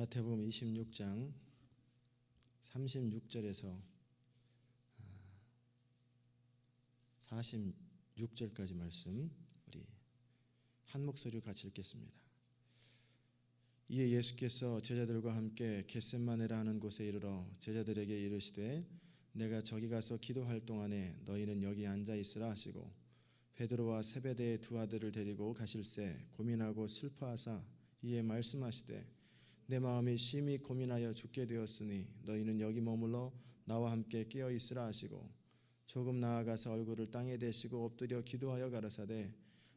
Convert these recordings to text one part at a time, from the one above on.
마태복음 26장 36절에서 46절까지 말씀 우리 한 목소리로 같이 읽겠습니다. 이에 예수께서 제자들과 함께 겟셋마네라 하는 곳에 이르러 제자들에게 이르시되 내가 저기 가서 기도할 동안에 너희는 여기 앉아 있으라 하시고 베드로와 세베대의 두 아들을 데리고 가실새 고민하고 슬퍼하사 이에 말씀하시되 내 마음이 심히 고민하여 죽게 되었으니 너희는 여기 머물러 나와 함께 깨어 있으라 하시고 조금 나아가서 얼굴을 땅에 대시고 엎드려 기도하여 가라사대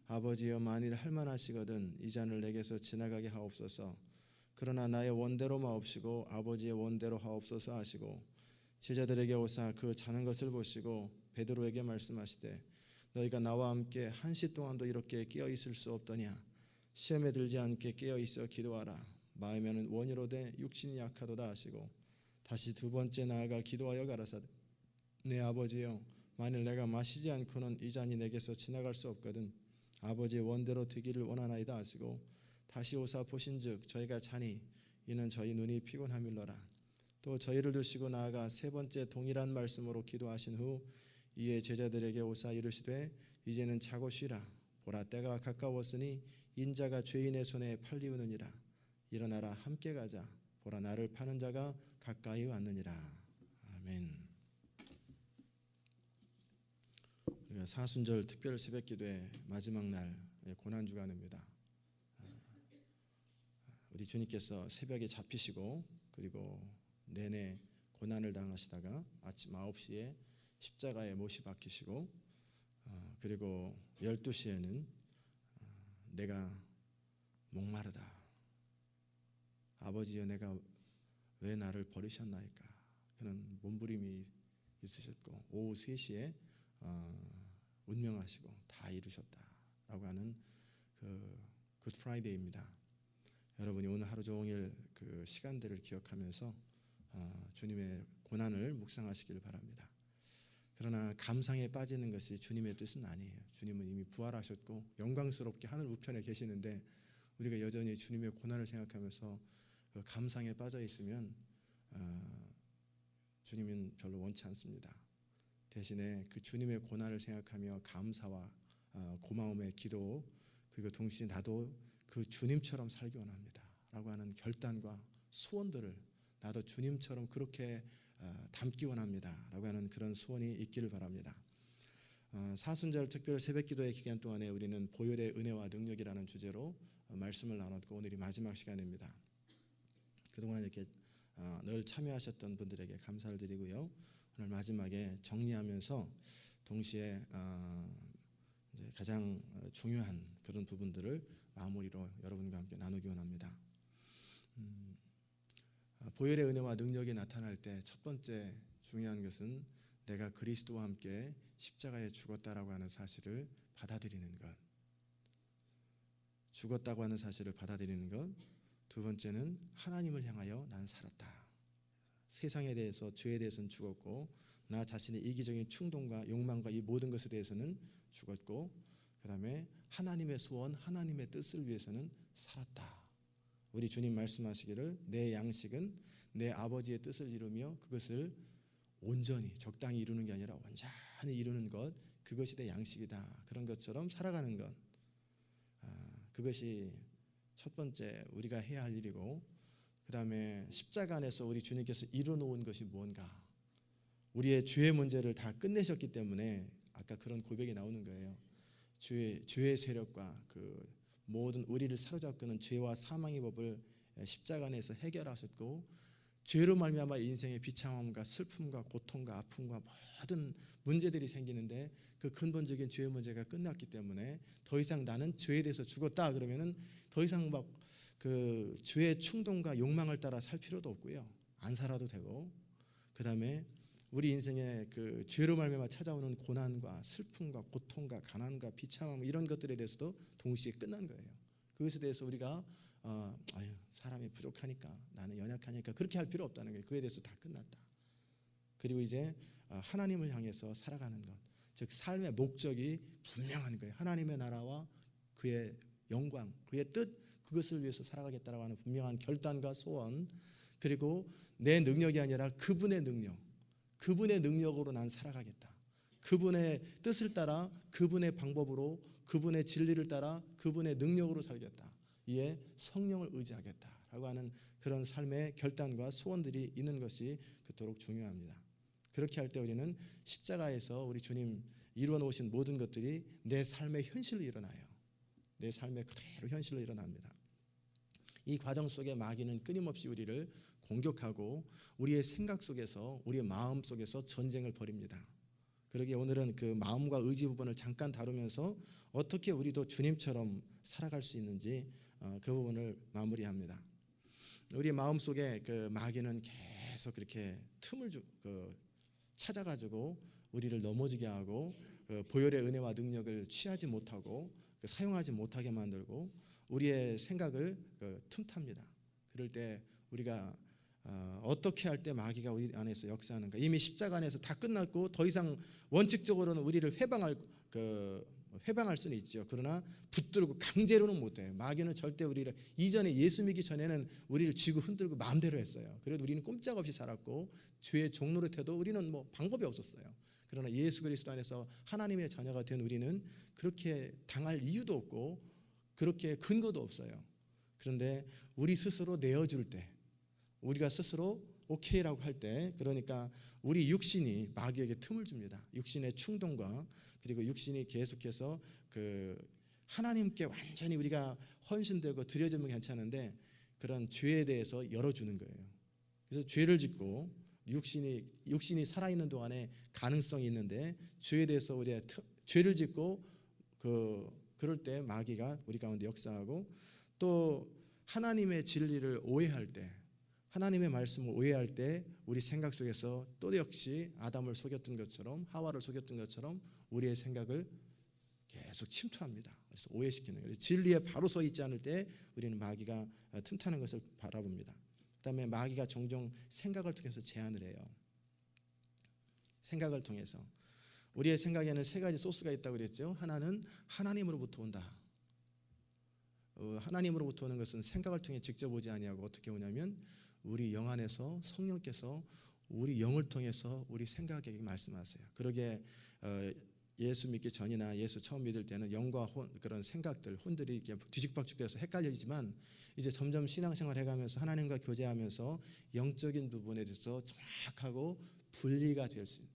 아버지여 만일 할만하시거든 이 잔을 내게서 지나가게 하옵소서. 그러나 나의 원대로 마옵시고 아버지의 원대로 하옵소서 하시고 제자들에게 오사 그 자는 것을 보시고 베드로에게 말씀하시되 너희가 나와 함께 한 시 동안도 이렇게 깨어 있을 수 없더냐. 시험에 들지 않게 깨어 있어 기도하라. 마음에는 원이로되 육신이 약하도다 하시고 다시 두 번째 나아가 기도하여 가라사대 내 아버지여 만일 내가 마시지 않고는 이 잔이 내게서 지나갈 수 없거든 아버지의 원대로 되기를 원하나이다 하시고 다시 오사 보신즉 저희가 자니 이는 저희 눈이 피곤함일러라. 또 저희를 두시고 나아가 세 번째 동일한 말씀으로 기도하신 후 이에 제자들에게 오사 이르시되 이제는 자고 쉬라. 보라 때가 가까웠으니 인자가 죄인의 손에 팔리우느니라. 일어나라 함께 가자. 보라 나를 파는 자가 가까이 왔느니라. 아멘. 우리가 사순절 특별 새벽기도의 마지막 날 고난주간입니다. 우리 주님께서 새벽에 잡히시고 그리고 내내 고난을 당하시다가 아침 9시에 십자가에 못이 박히시고 그리고 12시에는 내가 목마르다. 아버지여 내가 왜 나를 버리셨나이까. 그는 몸부림이 있으셨고 오후 3시에 운명하시고 다 이루셨다라고 하는 그 굿 프라이데이입니다. 여러분이 오늘 하루 종일 그 시간들을 기억하면서 주님의 고난을 묵상하시길 바랍니다. 그러나 감상에 빠지는 것이 주님의 뜻은 아니에요. 주님은 이미 부활하셨고 영광스럽게 하늘 우편에 계시는데 우리가 여전히 주님의 고난을 생각하면서 그 감상에 빠져 있으면 주님은 별로 원치 않습니다. 대신에 그 주님의 고난을 생각하며 감사와 고마움의 기도 그리고 동시에 나도 그 주님처럼 살기 원합니다 라고 하는 결단과 소원들을 나도 주님처럼 그렇게 담기 원합니다 라고 하는 그런 소원이 있기를 바랍니다. 사순절 특별 새벽기도의 기간 동안에 우리는 보혈의 은혜와 능력이라는 주제로 말씀을 나눴고 오늘이 마지막 시간입니다. 그동안 이렇게 늘 참여하셨던 분들에게 감사를 드리고요. 오늘 마지막에 정리하면서 동시에 이제 가장 중요한 그런 부분들을 마무리로 여러분과 함께 나누기 원합니다. 보혈의 은혜와 능력이 나타날 때 첫 번째 중요한 것은 내가 그리스도와 함께 십자가에 죽었다라고 하는 사실을 받아들이는 것. 죽었다고 하는 사실을 받아들이는 것. 두 번째는 하나님을 향하여 난 살았다. 세상에 대해서 죄에 대해서는 죽었고 나 자신의 이기적인 충동과 욕망과 이 모든 것에 대해서는 죽었고 그 다음에 하나님의 소원 하나님의 뜻을 위해서는 살았다. 우리 주님 말씀하시기를 내 양식은 내 아버지의 뜻을 이루며 그것을 온전히 적당히 이루는 게 아니라 완전히 이루는 것 그것이 내 양식이다. 그런 것처럼 살아가는 것 그것이 첫 번째 우리가 해야 할 일이고 그 다음에 십자가 안에서 우리 주님께서 이루어놓은 것이 뭔가 우리의 죄의 문제를 다 끝내셨기 때문에 아까 그런 고백이 나오는 거예요. 죄의 세력과 그 모든 우리를 사로잡고는 죄와 사망의 법을 십자가 안에서 해결하셨고 죄로 말미암아 인생의 비참함과 슬픔과 고통과 아픔과 모든 문제들이 생기는데 그 근본적인 죄의 문제가 끝났기 때문에 더 이상 나는 죄에 대해서 죽었다 그러면은 더 이상 막 그 죄의 충동과 욕망을 따라 살 필요도 없고요. 안 살아도 되고 그 다음에 우리 인생에 그 죄로 말미암아 찾아오는 고난과 슬픔과 고통과 가난과 비참함 이런 것들에 대해서도 동시에 끝난 거예요. 그것에 대해서 우리가 사람이 부족하니까 나는 연약하니까 그렇게 할 필요 없다는 거예요. 그에 대해서 다 끝났다. 그리고 이제 하나님을 향해서 살아가는 것, 즉 삶의 목적이 분명한 거예요. 하나님의 나라와 그의 영광, 그의 뜻 그것을 위해서 살아가겠다라고 하는 분명한 결단과 소원, 그리고 내 능력이 아니라 그분의 능력, 그분의 능력으로 난 살아가겠다. 그분의 뜻을 따라, 그분의 방법으로, 그분의 진리를 따라, 그분의 능력으로 살겠다. 이에 성령을 의지하겠다라고 하는 그런 삶의 결단과 소원들이 있는 것이 그토록 중요합니다. 그렇게 할 때 우리는 십자가에서 우리 주님 이루어 놓으신 모든 것들이 내 삶의 현실로 일어나요. 내 삶의 그대로 현실로 일어납니다. 이 과정 속에 마귀는 끊임없이 우리를 공격하고 우리의 생각 속에서, 우리의 마음 속에서 전쟁을 벌입니다. 그러기에 오늘은 그 마음과 의지 부분을 잠깐 다루면서 어떻게 우리도 주님처럼 살아갈 수 있는지 그 부분을 마무리합니다. 우리 마음 속에 그 마귀는 계속 그렇게 틈을 찾아가지고 우리를 넘어지게 하고 보혈의 은혜와 능력을 취하지 못하고 사용하지 못하게 만들고 우리의 생각을 틈탑니다. 그럴 때 우리가 어떻게 할 때 마귀가 우리 안에서 역사하는가? 이미 십자가 안에서 다 끝났고 더 이상 원칙적으로는 우리를 회방할 수는 있죠. 그러나 붙들고 강제로는 못해요. 마귀는 절대 우리를, 이전에 예수 믿기 전에는 우리를 쥐고 흔들고 마음대로 했어요. 그래도 우리는 꼼짝없이 살았고 죄의 종노릇해도 우리는 뭐 방법이 없었어요. 그러나 예수 그리스도 안에서 하나님의 자녀가 된 우리는 그렇게 당할 이유도 없고 그렇게 근거도 없어요. 그런데 우리 스스로 내어줄 때, 우리가 스스로 오케이라고 할 때, 그러니까 우리 육신이 마귀에게 틈을 줍니다. 육신의 충동과, 그리고 육신이 계속해서 하나님께 완전히 우리가 헌신되고 드려지면 괜찮은데 그런 죄에 대해서 열어주는 거예요. 그래서 죄를 짓고 육신이 살아있는 동안에 가능성이 있는데 죄에 대해서 우리가 죄를 짓고 그럴 때 마귀가 우리 가운데 역사하고, 또 하나님의 진리를 오해할 때, 하나님의 말씀을 오해할 때 우리 생각 속에서 또 역시 아담을 속였던 것처럼, 하와를 속였던 것처럼 우리의 생각을 계속 침투합니다. 그래서 오해시키는 거예요. 진리에 바로 서 있지 않을 때 우리는 마귀가 틈타는 것을 바라봅니다. 그다음에 마귀가 종종 생각을 통해서 제안을 해요. 생각을 통해서. 우리의 생각에는 세 가지 소스가 있다고 그랬죠. 하나는 하나님으로부터 온다. 하나님으로부터 오는 것은 생각을 통해 직접 오지 아니하고 어떻게 오냐면 우리 영 안에서 성령께서 우리 영을 통해서 우리 생각에게 말씀하세요. 그러게 예수 믿기 전이나 예수 처음 믿을 때는 영과 그런 생각들, 혼들이 이렇게 뒤죽박죽돼서 헷갈리지만 이제 점점 신앙생활 해가면서 하나님과 교제하면서 영적인 부분에 대해서 정확하고 분리가 될 수 있는,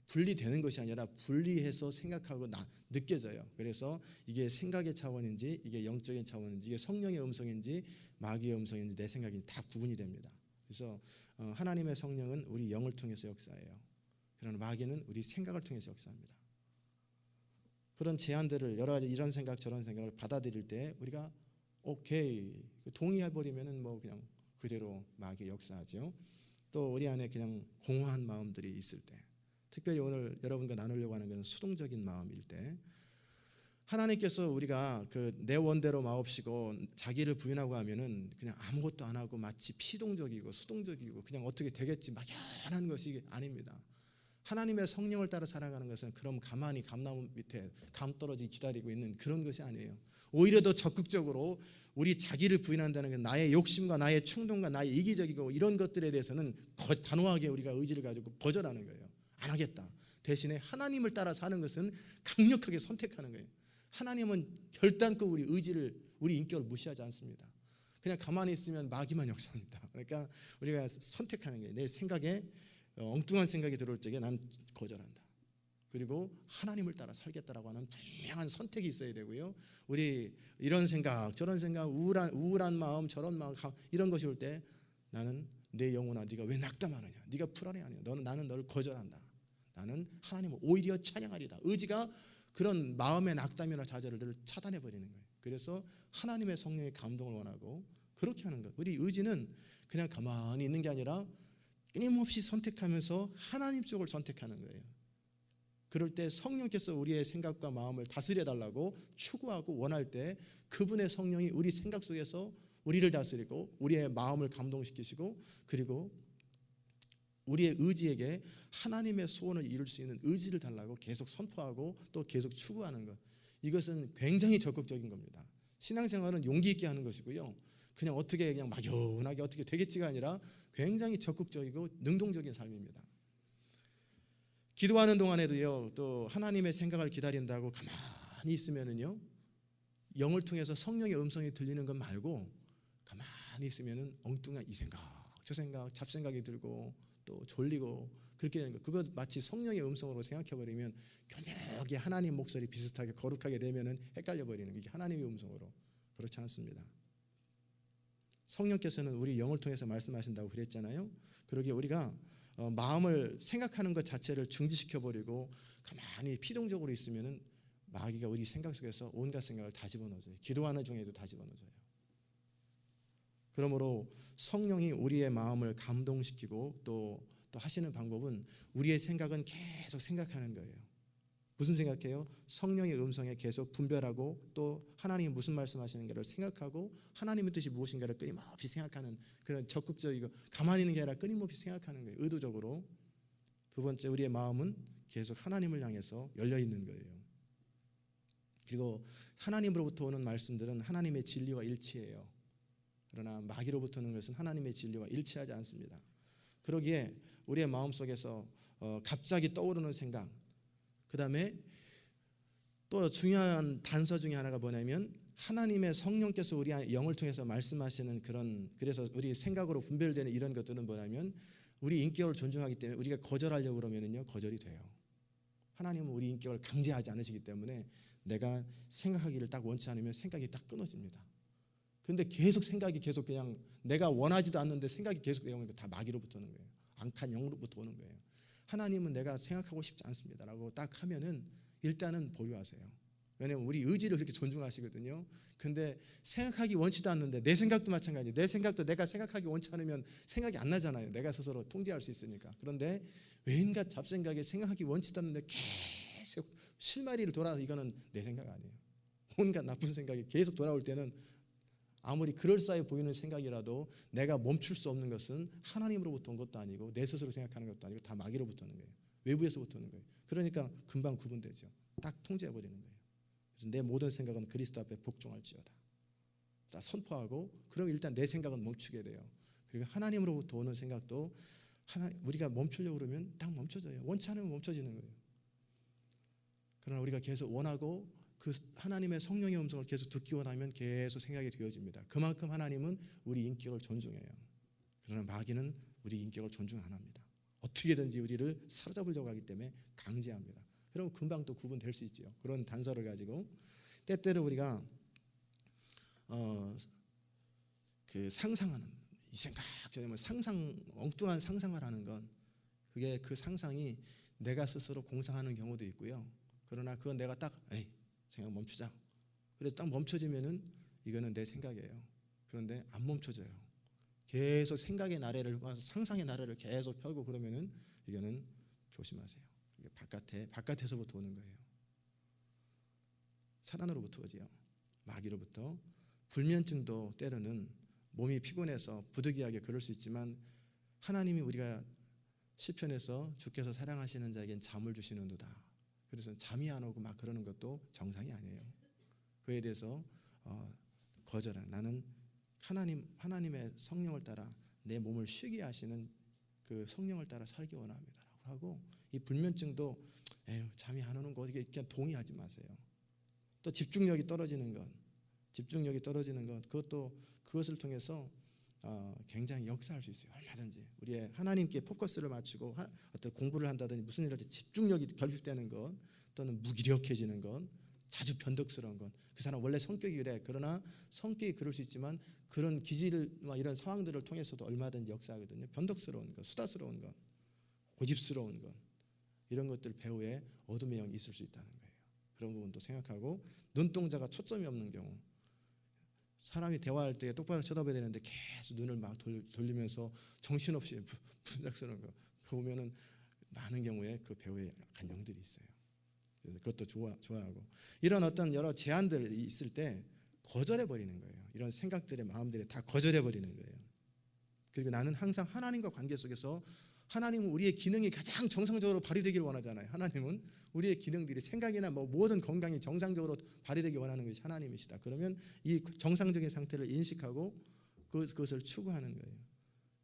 분리되는 것이 아니라 분리해서 생각하고 느껴져요. 그래서 이게 생각의 차원인지 이게 영적인 차원인지 이게 성령의 음성인지 마귀의 음성인지 내 생각인지 다 구분이 됩니다. 그래서 하나님의 성령은 우리 영을 통해서 역사해요. 그러나 마귀는 우리 생각을 통해서 역사합니다. 그런 제안들을 여러 가지 이런 생각 저런 생각을 받아들일 때 우리가 오케이 동의해버리면은 뭐 그냥 그대로 마귀 역사하죠. 또 우리 안에 그냥 공허한 마음들이 있을 때, 특별히 오늘 여러분과 나누려고 하는 것은 수동적인 마음일 때, 하나님께서 우리가 내 원대로 마옵시고 자기를 부인하고 하면은 그냥 아무것도 안 하고 마치 피동적이고 수동적이고 그냥 어떻게 되겠지 막연한 것이 아닙니다. 하나님의 성령을 따라 살아가는 것은 그럼 가만히 감나무 밑에 감 떨어지기 기다리고 있는 그런 것이 아니에요. 오히려 더 적극적으로 우리 자기를 부인한다는 건 나의 욕심과 나의 충동과 나의 이기적이고 이런 것들에 대해서는 단호하게 우리가 의지를 가지고 거절하는 거예요. 안 하겠다. 대신에 하나님을 따라 사는 것은 강력하게 선택하는 거예요. 하나님은 결단코 우리 의지를, 우리 인격을 무시하지 않습니다. 그냥 가만히 있으면 마귀만 역사합니다. 그러니까 우리가 선택하는 거예요. 내 생각에 엉뚱한 생각이 들어올 적에 난 거절한다. 그리고 하나님을 따라 살겠다라고 하는 분명한 선택이 있어야 되고요. 우리 이런 생각 저런 생각 우울한 마음 저런 마음 이런 것이 올 때 나는 내 영혼아 네가 왜 낙담하느냐, 네가 불안해하느냐, 나는 너를 거절한다. 나는 하나님을 오히려 찬양하리다. 의지가 그런 마음의 낙담이나 좌절을 차단해버리는 거예요. 그래서 하나님의 성령의 감동을 원하고 그렇게 하는 것. 우리 의지는 그냥 가만히 있는 게 아니라 끊임없이 선택하면서 하나님 쪽을 선택하는 거예요. 그럴 때 성령께서 우리의 생각과 마음을 다스려달라고 추구하고 원할 때 그분의 성령이 우리 생각 속에서 우리를 다스리고 우리의 마음을 감동시키시고 그리고 우리의 의지에게 하나님의 소원을 이룰 수 있는 의지를 달라고 계속 선포하고 또 계속 추구하는 것. 이것은 굉장히 적극적인 겁니다. 신앙생활은 용기 있게 하는 것이고요. 그냥 어떻게 그냥 막연하게 어떻게 되겠지가 아니라 굉장히 적극적이고 능동적인 삶입니다. 기도하는 동안에도요, 또 하나님의 생각을 기다린다고 가만히 있으면은요, 영을 통해서 성령의 음성이 들리는 것 말고 가만히 있으면은 엉뚱한 이 생각, 저 생각, 잡생각이 들고 또 졸리고 그렇게 되는 거. 그거 마치 성령의 음성으로 생각해버리면 교묘하게 하나님 목소리 비슷하게 거룩하게 되면은 헷갈려 버리는 게 하나님의 음성으로. 그렇지 않습니다. 성령께서는 우리 영을 통해서 말씀하신다고 그랬잖아요. 그러기에 우리가 마음을 생각하는 것 자체를 중지시켜 버리고 가만히 피동적으로 있으면은 마귀가 우리 생각 속에서 온갖 생각을 다 집어넣어줘요. 기도하는 중에도 다 집어넣어줘요. 그러므로 성령이 우리의 마음을 감동시키고 또 하시는 방법은 우리의 생각은 계속 생각하는 거예요. 무슨 생각해요? 성령의 음성에 계속 분별하고 또 하나님이 무슨 말씀하시는가를 생각하고 하나님의 뜻이 무엇인가를 끊임없이 생각하는 그런 적극적이고 가만히 있는 게 아니라 끊임없이 생각하는 거예요. 의도적으로. 두 번째, 우리의 마음은 계속 하나님을 향해서 열려 있는 거예요. 그리고 하나님으로부터 오는 말씀들은 하나님의 진리와 일치해요. 그러나 마귀로부터 오는 것은 하나님의 진리와 일치하지 않습니다. 그러기에 우리의 마음속에서 갑자기 떠오르는 생각, 그 다음에 또 중요한 단서 중에 하나가 뭐냐면 하나님의 성령께서 우리 영을 통해서 말씀하시는 그래서 우리 생각으로 분별되는 이런 것들은 뭐냐면 우리 인격을 존중하기 때문에 우리가 거절하려고 그러면은요, 거절이 돼요. 하나님은 우리 인격을 강제하지 않으시기 때문에 내가 생각하기를 딱 원치 않으면 생각이 딱 끊어집니다. 그런데 계속 생각이 계속 그냥 내가 원하지도 않는데 생각이 계속 내용이 다 마귀로부터 오는 거예요. 악한 영으로부터 오는 거예요. 하나님은 내가 생각하고 싶지 않습니다라고 딱 하면은 일단은 보류하세요. 왜냐하면 우리 의지를 그렇게 존중하시거든요. 근데 생각하기 원치도 않는데 내 생각도 마찬가지예요. 내 생각도 내가 생각하기 원치 않으면 생각이 안 나잖아요. 내가 스스로 통제할 수 있으니까. 그런데 왠가 잡생각에 생각하기 원치도 않는데 계속 실마리를 돌아서 이거는 내 생각 아니에요. 온갖 나쁜 생각이 계속 돌아올 때는 아무리 그럴싸해 보이는 생각이라도 내가 멈출 수 없는 것은 하나님으로부터 온 것도 아니고 내 스스로 생각하는 것도 아니고 다 마귀로부터 오는 거예요. 외부에서부터 오는 거예요. 그러니까 금방 구분되죠. 딱 통제해버리는 거예요. 그래서 내 모든 생각은 그리스도 앞에 복종할지어다. 딱 선포하고 그럼 일단 내 생각은 멈추게 돼요. 그리고 하나님으로부터 오는 생각도 우리가 멈추려고 그러면 딱 멈춰져요. 원치 않으면 멈춰지는 거예요. 그러나 우리가 계속 원하고 그 하나님의 성령의 음성을 계속 듣기 원하면 계속 생각이 되어집니다. 그만큼 하나님은 우리 인격을 존중해요. 그러나 마귀는 우리 인격을 존중 안 합니다. 어떻게든지 우리를 사로잡으려고 하기 때문에 강제합니다. 그럼 금방 또 구분될 수 있죠. 그런 단서를 가지고 때때로 우리가 그 상상하는 이 생각, 엉뚱한 상상을 하는 건 그게 그 상상이 내가 스스로 공상하는 경우도 있고요. 그러나 그건 내가 딱 생각 멈추자. 그래서 딱 멈춰지면은 이거는 내 생각이에요. 그런데 안 멈춰져요. 계속 생각의 나래를 상상의 나래를 계속 펴고 그러면은 이거는 조심하세요. 이게 바깥에서부터 오는 거예요. 사단으로부터 오지요. 마귀로부터. 불면증도 때로는 몸이 피곤해서 부득이하게 그럴 수 있지만 하나님이 우리가 시편에서 주께서 사랑하시는 자에겐 잠을 주시는도다. 그래서 잠이 안 오고 막 그러는 것도 정상이 아니에요. 그에 대해서 거절한 나는 하나님의 성령을 따라 내 몸을 쉬게 하시는 그 성령을 따라 살기 원합니다라고 하고 이 불면증도 잠이 안 오는 거 이게 그냥 동의하지 마세요. 또 집중력이 떨어지는 것 그것을 통해서 굉장히 역사할 수 있어요. 얼마든지 우리의 하나님께 포커스를 맞추고 어떤 공부를 한다든지 무슨 일을 할 때 집중력이 결핍되는 것 또는 무기력해지는 것 자주 변덕스러운 것 그 사람 원래 성격이 그래. 그러나 성격이 그럴 수 있지만 그런 기질과 이런 상황들을 통해서도 얼마든지 역사하거든요. 변덕스러운 것, 수다스러운 것, 고집스러운 것 이런 것들 배후에 어둠의 영이 있을 수 있다는 거예요. 그런 부분도 생각하고 눈동자가 초점이 없는 경우 사람이 대화할 때 똑바로 쳐다봐야 되는데 계속 눈을 막 돌리면서 정신없이 분작스러운 거 보면은 많은 경우에 그 배우에 약한 영들이 있어요. 그래서 그것도 좋아하고 이런 어떤 여러 제한들이 있을 때 거절해 버리는 거예요. 이런 생각들의 마음들이 다 거절해 버리는 거예요. 그리고 나는 항상 하나님과 관계 속에서 하나님은 우리의 기능이 가장 정상적으로 발휘되길 원하잖아요. 하나님은 우리의 기능들이 생각이나 모든 건강이 정상적으로 발휘되길 원하는 것이 하나님이시다. 그러면 이 정상적인 상태를 인식하고 그것을 추구하는 거예요.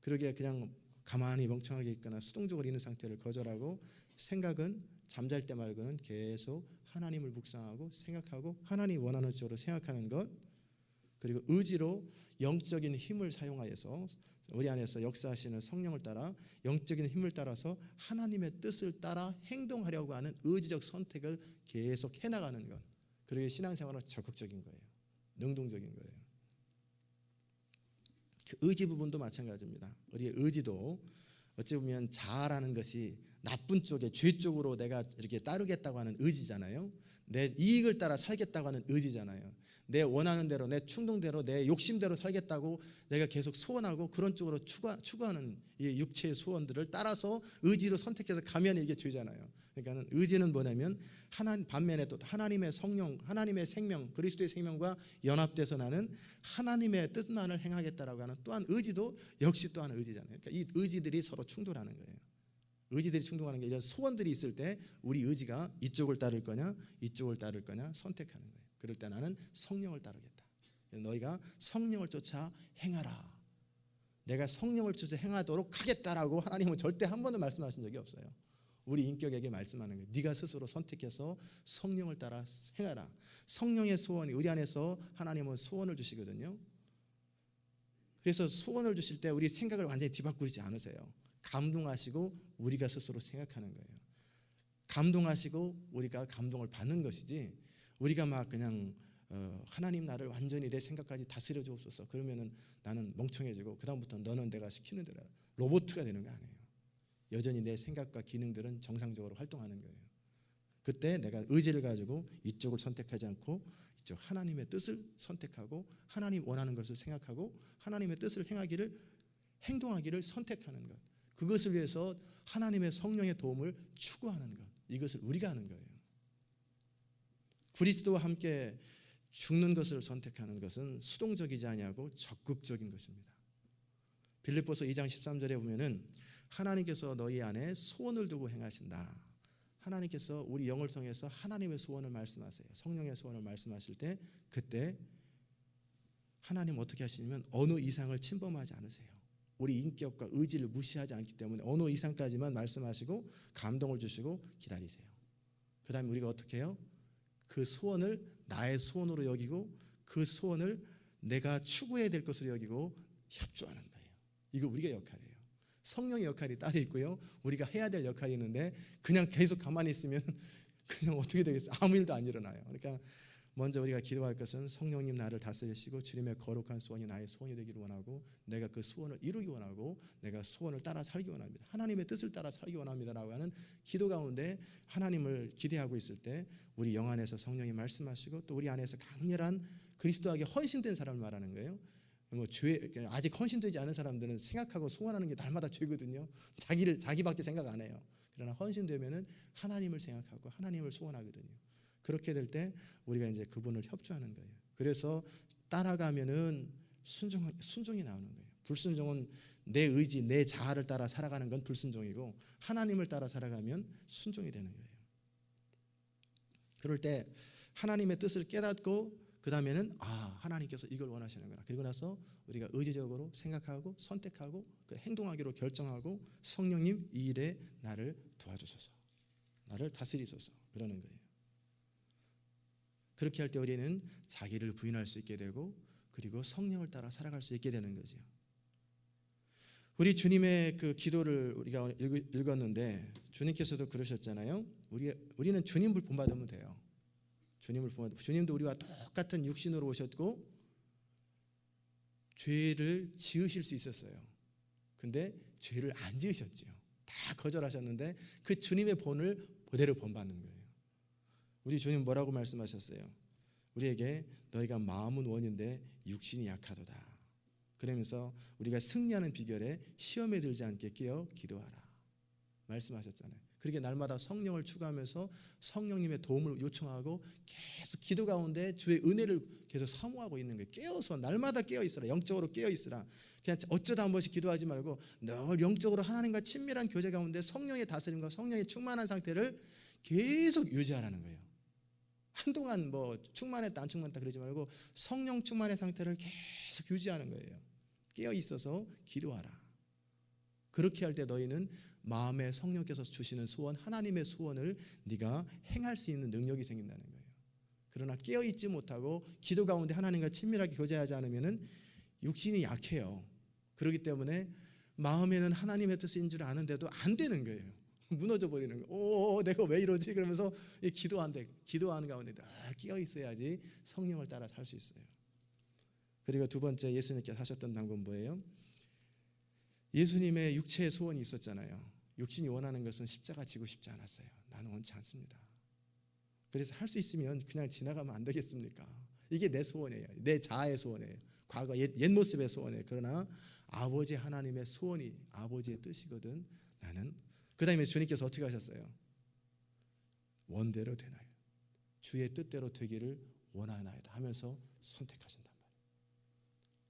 그러기에 그냥 가만히 멍청하게 있거나 수동적으로 있는 상태를 거절하고 생각은 잠잘 때 말고는 계속 하나님을 묵상하고 생각하고 하나님이 원하는 쪽으로 생각하는 것, 그리고 의지로 영적인 힘을 사용하여서 우리 안에서 역사하시는 성령을 따라 영적인 힘을 따라서 하나님의 뜻을 따라 행동하려고 하는 의지적 선택을 계속 해나가는 것, 그러기에 신앙생활은 적극적인 거예요. 능동적인 거예요. 그 의지 부분도 마찬가지입니다. 우리의 의지도 어찌 보면 자아라는 것이 나쁜 쪽에 죄 쪽으로 내가 이렇게 따르겠다고 하는 의지잖아요. 내 이익을 따라 살겠다고 하는 의지잖아요. 내 원하는 대로, 내 충동대로, 내 욕심대로 살겠다고 내가 계속 소원하고 그런 쪽으로 추구하는 이 육체의 소원들을 따라서 의지로 선택해서 가면 이게 죄잖아요. 그러니까 의지는 뭐냐면 반면에 또 하나님의 성령, 하나님의 생명, 그리스도의 생명과 연합돼서 나는 하나님의 뜻만을 행하겠다라고 하는 또한 의지도 역시 또한 의지잖아요. 그러니까 이 의지들이 서로 충돌하는 거예요. 의지들이 충돌하는 게 이런 소원들이 있을 때 우리 의지가 이쪽을 따를 거냐 이쪽을 따를 거냐 선택하는 거예요. 그럴 때 나는 성령을 따르겠다. 너희가 성령을 쫓아 행하라. 내가 성령을 쫓아 행하도록 하겠다라고 하나님은 절대 한 번도 말씀하신 적이 없어요. 우리 인격에게 말씀하는 거예요. 네가 스스로 선택해서 성령을 따라 행하라. 성령의 소원이 우리 안에서 하나님은 소원을 주시거든요. 그래서 소원을 주실 때 우리 생각을 완전히 뒤바꾸지 않으세요. 감동하시고 우리가 스스로 생각하는 거예요. 감동하시고 우리가 감동을 받는 것이지 우리가 막 그냥 하나님 나를 완전히 내 생각까지 다스려 주옵소서 그러면은 나는 멍청해지고 그다음부터 너는 내가 시키는 대로 로봇가 되는 거 아니에요. 여전히 내 생각과 기능들은 정상적으로 활동하는 거예요. 그때 내가 의지를 가지고 이쪽을 선택하지 않고 이쪽 하나님의 뜻을 선택하고 하나님 원하는 것을 생각하고 하나님의 뜻을 행동하기를 선택하는 것, 그것을 위해서 하나님의 성령의 도움을 추구하는 것, 이것을 우리가 하는 거예요. 그리스도와 함께 죽는 것을 선택하는 것은 수동적이지 아니하고 적극적인 것입니다. 빌립보서 2장 13절에 보면은 하나님께서 너희 안에 소원을 두고 행하신다. 하나님께서 우리 영을 통해서 하나님의 소원을 말씀하세요. 성령의 소원을 말씀하실 때 그때 하나님 어떻게 하시냐면 어느 이상을 침범하지 않으세요. 우리 인격과 의지를 무시하지 않기 때문에 어느 이상까지만 말씀하시고 감동을 주시고 기다리세요. 그 다음에 우리가 어떻게 해요? 그 소원을 나의 소원으로 여기고 그 소원을 내가 추구해야 될 것으로 여기고 협조하는 거예요. 이거 우리의 역할이에요. 성령의 역할이 따로 있고요. 우리가 해야 될 역할이 있는데 그냥 계속 가만히 있으면 그냥 어떻게 되겠어요? 아무 일도 안 일어나요. 그러니까 먼저 우리가 기도할 것은 성령님 나를 다스리시고 주님의 거룩한 소원이 나의 소원이 되기를 원하고 내가 그 소원을 이루기 원하고 내가 소원을 따라 살기 원합니다. 하나님의 뜻을 따라 살기 원합니다라고 하는 기도 가운데 하나님을 기대하고 있을 때 우리 영 안에서 성령이 말씀하시고 또 우리 안에서 강렬한 그리스도에게 헌신된 사람을 말하는 거예요. 아직 헌신되지 않은 사람들은 생각하고 소원하는 게 날마다 죄거든요. 자기밖에 생각 안 해요. 그러나 헌신되면은 하나님을 생각하고 하나님을 소원하거든요. 그렇게 될 때 우리가 이제 그분을 협조하는 거예요. 그래서 따라가면은 순종이 나오는 거예요. 불순종은 내 의지, 내 자아를 따라 살아가는 건 불순종이고 하나님을 따라 살아가면 순종이 되는 거예요. 그럴 때 하나님의 뜻을 깨닫고 그 다음에는 하나님께서 이걸 원하시는구나. 그리고 나서 우리가 의지적으로 생각하고 선택하고 그 행동하기로 결정하고 성령님 이 일에 나를 도와주소서, 나를 다스리소서 그러는 거예요. 그렇게 할 때 우리는 자기를 부인할 수 있게 되고 그리고 성령을 따라 살아갈 수 있게 되는 거죠. 우리 주님의 그 기도를 우리가 읽었는데 주님께서도 그러셨잖아요. 우리는 주님을 본받으면 돼요. 주님도 우리와 똑같은 육신으로 오셨고 죄를 지으실 수 있었어요. 근데 죄를 안 지으셨죠. 다 거절하셨는데 그 주님의 본을 그대로 본받는 거예요. 우리 주님 뭐라고 말씀하셨어요? 우리에게 너희가 마음은 원인데 육신이 약하도다. 그러면서 우리가 승리하는 비결에 시험에 들지 않게 끼어 기도하라 말씀하셨잖아요. 그렇게 날마다 성령을 추구하면서 성령님의 도움을 요청하고 계속 기도 가운데 주의 은혜를 계속 사모하고 있는 거예요. 깨어서 날마다 깨어 있으라. 영적으로 깨어 있으라. 그냥 어쩌다 한 번씩 기도하지 말고 늘 영적으로 하나님과 친밀한 교제 가운데 성령의 다스림과 성령의 충만한 상태를 계속 유지하라는 거예요. 한동안 뭐 충만했다 안 충만했다 그러지 말고 성령 충만의 상태를 계속 유지하는 거예요. 깨어 있어서 기도하라. 그렇게 할 때 너희는 마음에 성령께서 주시는 소원, 하나님의 소원을 네가 행할 수 있는 능력이 생긴다는 거예요. 그러나 깨어 있지 못하고 기도 가운데 하나님과 친밀하게 교제하지 않으면은 육신이 약해요. 그렇기 때문에 마음에는 하나님의 뜻인 줄 아는데도 안 되는 거예요. 무너져 버리는 거예요. 오, 내가 왜 이러지? 그러면서 기도하는 가운데 늘 깨어 있어야지 성령을 따라 살 수 있어요. 그리고 두 번째 예수님께서 하셨던 방법은 뭐예요? 예수님의 육체의 소원이 있었잖아요. 육신이 원하는 것은 십자가 지고 싶지 않았어요. 나는 원치 않습니다. 그래서 할 수 있으면 그냥 지나가면 안 되겠습니까? 이게 내 소원이에요. 내 자아의 소원이에요. 과거 옛 모습의 소원이에요. 그러나 아버지 하나님의 소원이 아버지의 뜻이거든. 나는 그 다음에 주님께서 어떻게 하셨어요? 원대로 되나요? 주의 뜻대로 되기를 원하나이다 하면서 선택하신단 말이에요.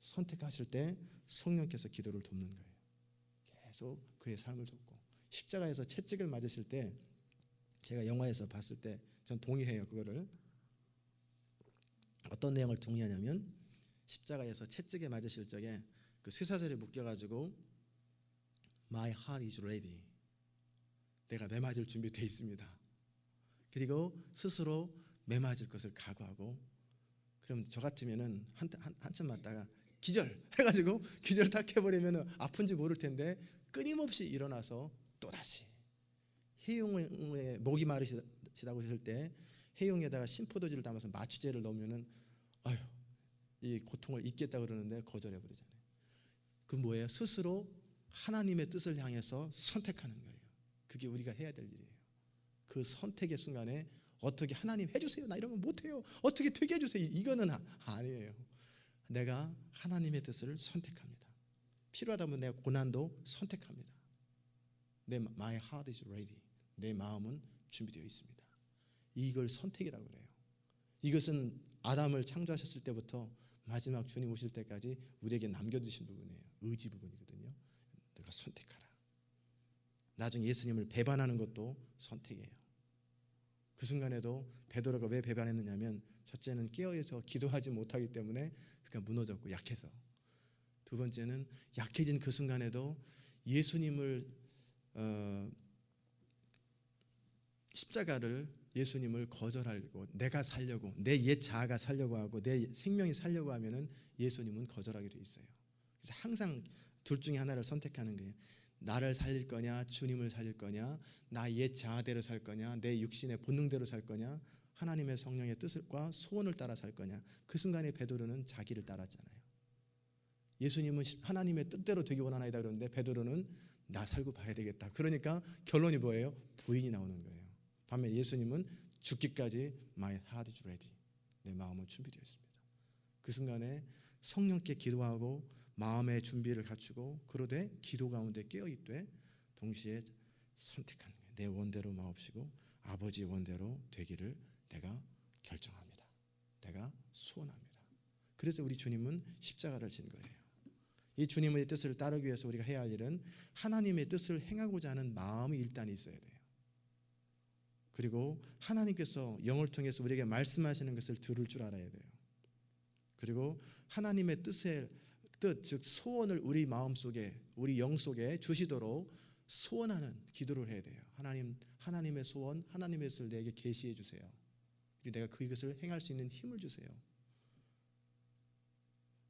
선택하실 때 성령께서 기도를 돕는 거예요. 계속 그의 삶을 돕고 십자가에서 채찍을 맞으실 때 제가 영화에서 봤을 때 전 동의해요. 그거를 어떤 내용을 동의하냐면 십자가에서 채찍에 맞으실 적에 그 쇠사슬에 묶여가지고 My heart is ready. 내가 매맞을 준비되어 있습니다. 그리고 스스로 매맞을 것을 각오하고 그럼 저 같으면은 한참 맞다가 기절 해가지고 기절 딱 해버리면은 아픈지 모를 텐데 끊임없이 일어나서 또다시 해용에 목이 마르시다고 했을 때 해용에다가 신포도주를 담아서 마취제를 넣으면은 아유 이 고통을 잊겠다 그러는데 거절해 버리잖아요. 그 뭐예요? 스스로 하나님의 뜻을 향해서 선택하는 거예요. 그게 우리가 해야 될 일이에요. 그 선택의 순간에 어떻게 하나님 해주세요. 나 이런 거 못해요. 어떻게 되게 해주세요. 이거는 아니에요. 내가 하나님의 뜻을 선택합니다. 필요하다면 내가 고난도 선택합니다. My heart is ready. 내 마음은 준비되어 있습니다. 이걸 선택이라고 그래요. 이것은 아담을 창조하셨을 때부터 마지막 주님 오실 때까지 우리에게 남겨두신 부분이에요. 의지 부분이거든요. 내가 선택하라. 나중에 예수님을 배반하는 것도 선택이에요. 그 순간에도 베드로가 왜 배반했느냐면 첫째는 깨어있어 기도하지 못하기 때문에 그가 무너졌고 약해서, 두 번째는 약해진 그 순간에도 예수님을 십자가를 예수님을 거절하려고 내가 살려고 내 옛 자아가 살려고 하고 내 생명이 살려고 하면은 예수님은 거절하게 돼 있어요. 그래서 항상 둘 중에 하나를 선택하는 거예요. 나를 살릴 거냐 주님을 살릴 거냐, 나 옛 자아대로 살 거냐 내 육신의 본능대로 살 거냐, 하나님의 성령의 뜻과 소원을 따라 살 거냐. 그 순간에 베드로는 자기를 따랐잖아요. 예수님은 하나님의 뜻대로 되기 원하나이다 그러는데 베드로는 나 살고 봐야 되겠다. 그러니까 결론이 뭐예요? 부인이 나오는 거예요. 반면 예수님은 죽기까지 My heart is ready. 내 마음은 준비되어 있습니다. 그 순간에 성령께 기도하고 마음의 준비를 갖추고 그러되 기도 가운데 깨어있되 동시에 선택하는 거예요. 내 원대로 마옵시고 아버지 원대로 되기를 내가 결정합니다. 내가 소원합니다. 그래서 우리 주님은 십자가를 진 거예요. 이 주님의 뜻을 따르기 위해서 우리가 해야 할 일은 하나님의 뜻을 행하고자 하는 마음이 일단 있어야 돼요. 그리고 하나님께서 영을 통해서 우리에게 말씀하시는 것을 들을 줄 알아야 돼요. 그리고 하나님의 뜻, 즉 소원을 우리 마음속에 우리 영 속에 주시도록 소원하는 기도를 해야 돼요. 하나님의 소원, 하나님의 뜻을 내게 계시해 주세요. 내가 그것을 행할 수 있는 힘을 주세요.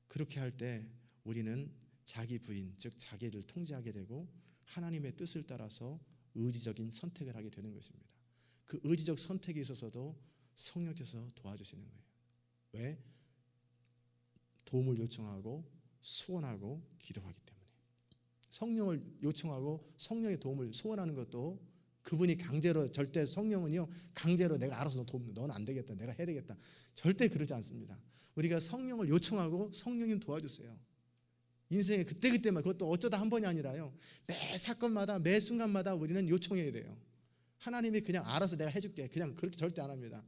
그렇게 할 때 우리는 자기 부인, 즉 자기를 통제하게 되고 하나님의 뜻을 따라서 의지적인 선택을 하게 되는 것입니다. 그 의지적 선택에 있어서도 성령께서 도와주시는 거예요. 왜? 도움을 요청하고 소원하고 기도하기 때문에. 성령을 요청하고 성령의 도움을 소원하는 것도 그분이 강제로, 절대 성령은요 강제로 내가 알아서 너는 안 되겠다, 내가 해야 되겠다, 절대 그러지 않습니다. 우리가 성령을 요청하고 성령님 도와주세요. 인생의 그때그때만, 그것도 어쩌다 한 번이 아니라요 매 사건마다 매 순간마다 우리는 요청해야 돼요. 하나님이 그냥 알아서 내가 해줄게, 그냥 그렇게 절대 안 합니다.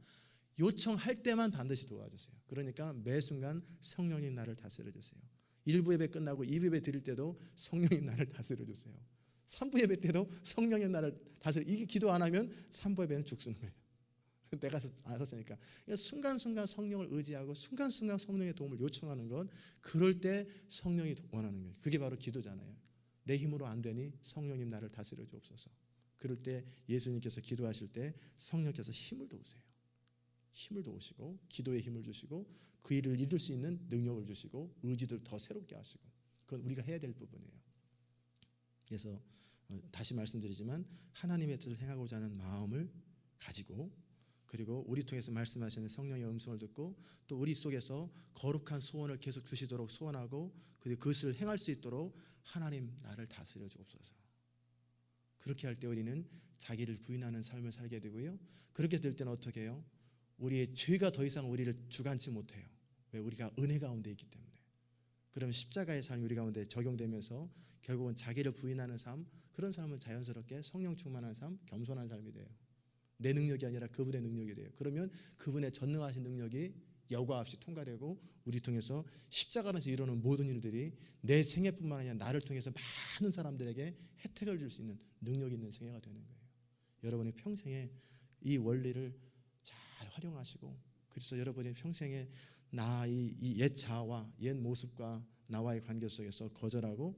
요청할 때만 반드시 도와주세요. 그러니까 매 순간 성령님 나를 다스려 주세요. 1부 예배 끝나고 2부 예배 드릴 때도 성령님 나를 다스려 주세요. 3부 예배 때도 성령님 나를 다스려. 이게 기도 안 하면 3부 예배는 죽쓰는 거예요. 내가 알았으니까. 그러니까 순간순간 성령을 의지하고 순간순간 성령의 도움을 요청하는 건, 그럴 때 성령이 원하는 거예요. 그게 바로 기도잖아요. 내 힘으로 안 되니 성령님 나를 다스려 주옵소서. 그럴 때 예수님께서 기도하실 때 성령께서 힘을 도우세요. 힘을 도우시고 기도의 힘을 주시고 그 일을 이룰 수 있는 능력을 주시고 의지도 더 새롭게 하시고, 그건 우리가 해야 될 부분이에요. 그래서 다시 말씀드리지만 하나님의 뜻을 행하고자 하는 마음을 가지고, 그리고 우리 통해서 말씀하시는 성령의 음성을 듣고, 또 우리 속에서 거룩한 소원을 계속 주시도록 소원하고, 그리고 그것을 행할 수 있도록 하나님 나를 다스려 주옵소서. 그렇게 할 때 우리는 자기를 부인하는 삶을 살게 되고요. 그렇게 될 때는 어떻게 해요? 우리의 죄가 더 이상 우리를 주관치 못해요. 왜? 우리가 은혜 가운데 있기 때문에. 그럼 십자가의 삶이 우리 가운데 적용되면서 결국은 자기를 부인하는 삶, 그런 삶은 자연스럽게 성령 충만한 삶, 겸손한 삶이 돼요. 내 능력이 아니라 그분의 능력이 돼요. 그러면 그분의 전능하신 능력이 여과 없이 통과되고, 우리 통해서 십자가에서 이루는 모든 일들이 내 생애뿐만 아니라 나를 통해서 많은 사람들에게 혜택을 줄 수 있는 능력 있는 생애가 되는 거예요. 여러분의 평생에 이 원리를 잘 활용하시고, 그래서 여러분의 평생에 나의 이 옛 자아와 옛 모습과 나와의 관계 속에서 거절하고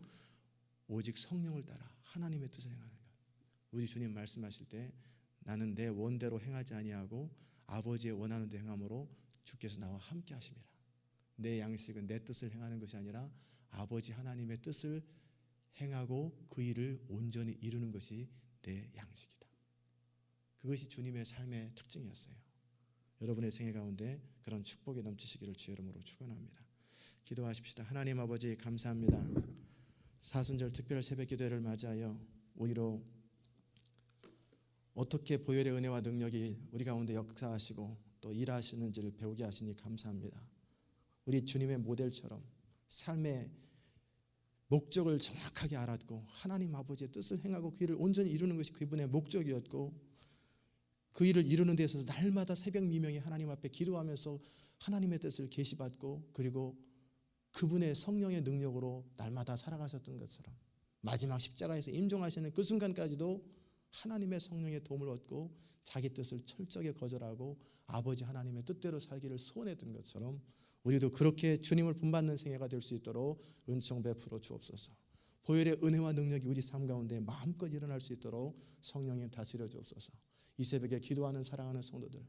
오직 성령을 따라 하나님의 뜻을 행하는 것. 우리 주님 말씀하실 때 나는 내 원대로 행하지 아니하고 아버지의 원하는 대 행함으로 주께서 나와 함께 하심이라. 내 양식은 내 뜻을 행하는 것이 아니라 아버지 하나님의 뜻을 행하고 그 일을 온전히 이루는 것이 내 양식이다. 그것이 주님의 삶의 특징이었어요. 여러분의 생애 가운데 그런 축복이 넘치시기를 주의 이름으로 축원합니다. 기도하십시다. 하나님 아버지 감사합니다. 사순절 특별 새벽 기도회를 맞이하여 오히려 어떻게 보혈의 은혜와 능력이 우리 가운데 역사하시고 또 일하시는지를 배우게 하시니 감사합니다. 우리 주님의 모델처럼 삶의 목적을 정확하게 알았고 하나님 아버지의 뜻을 행하고 그 일을 온전히 이루는 것이 그분의 목적이었고, 그 일을 이루는 데 있어서 날마다 새벽 미명에 하나님 앞에 기도하면서 하나님의 뜻을 계시받고, 그리고 그분의 성령의 능력으로 날마다 살아가셨던 것처럼 마지막 십자가에서 임종하시는 그 순간까지도 하나님의 성령의 도움을 얻고 자기 뜻을 철저하게 거절하고 아버지 하나님의 뜻대로 살기를 소원했던 것처럼 우리도 그렇게 주님을 본받는 생애가 될 수 있도록 은총 베풀어 주옵소서. 보혈의 은혜와 능력이 우리 삶 가운데 마음껏 일어날 수 있도록 성령님 다스려 주옵소서. 이 새벽에 기도하는 사랑하는 성도들,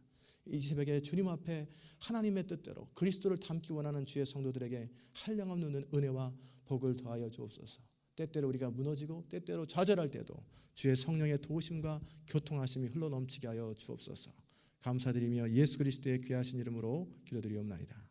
이 새벽에 주님 앞에 하나님의 뜻대로 그리스도를 닮기 원하는 주의 성도들에게 한량없는 은혜와 복을 더하여 주옵소서. 때때로 우리가 무너지고 때때로 좌절할 때도 주의 성령의 도우심과 교통하심이 흘러넘치게 하여 주옵소서. 감사드리며 예수 그리스도의 귀하신 이름으로 기도드리옵나이다.